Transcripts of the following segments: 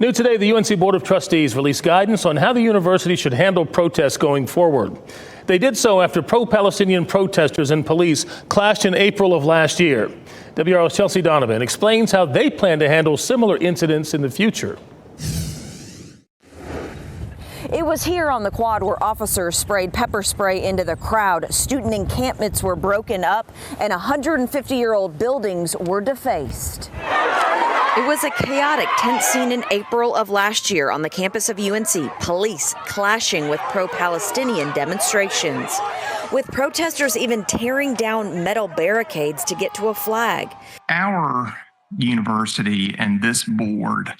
New today, the UNC Board of Trustees released guidance on how the university should handle protests going forward. They did so after pro-Palestinian protesters and police clashed in April of last year. WRL's Chelsea Donovan explains how they plan to handle similar incidents in the future. It was here on the quad where officers sprayed pepper spray into the crowd. Student encampments were broken up and 150-year-old buildings were defaced. It was a chaotic, tense scene in April of last year on the campus of UNC, police clashing with pro-Palestinian demonstrations, with protesters even tearing down metal barricades to get to a flag. Our university and this board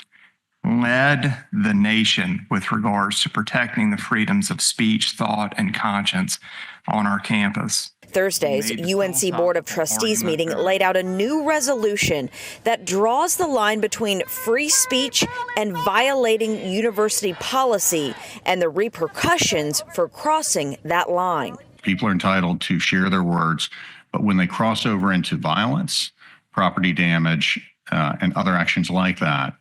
led the nation with regards to protecting the freedoms of speech, thought, and conscience on our campus. Thursday's UNC Board of Trustees meeting laid out a new resolution that draws the line between free speech and violating university policy and the repercussions for crossing that line. People are entitled to share their words, but when they cross over into violence, property damage, and other actions like that,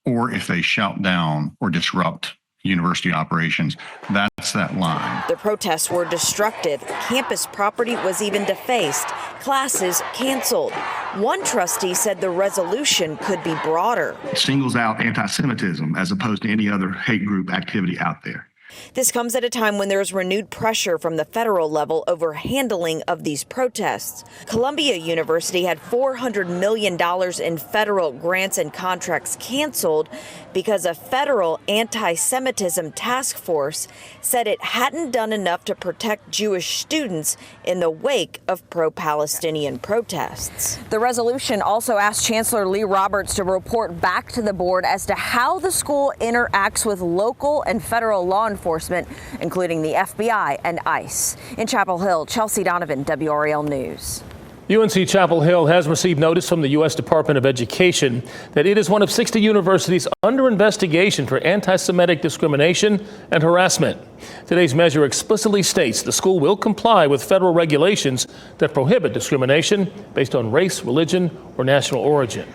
or if they shout down or disrupt university operations, that's that line. The protests were destructive. Campus property was even defaced. Classes canceled. One trustee said the resolution could be broader. It singles out anti-Semitism as opposed to any other hate group activity out there. This comes at a time when there is renewed pressure from the federal level over handling of these protests. Columbia University had $400 million in federal grants and contracts canceled because a federal anti-Semitism task force said it hadn't done enough to protect Jewish students in the wake of pro-Palestinian protests. The resolution also asked Chancellor Lee Roberts to report back to the board as to how the school interacts with local and federal law enforcement, including the FBI and ICE. In Chapel Hill, Chelsea Donovan, WRAL News. UNC Chapel Hill has received notice from the U.S. Department of Education that it is one of 60 universities under investigation for anti-Semitic discrimination and harassment. Today's measure explicitly states the school will comply with federal regulations that prohibit discrimination based on race, religion, or national origin.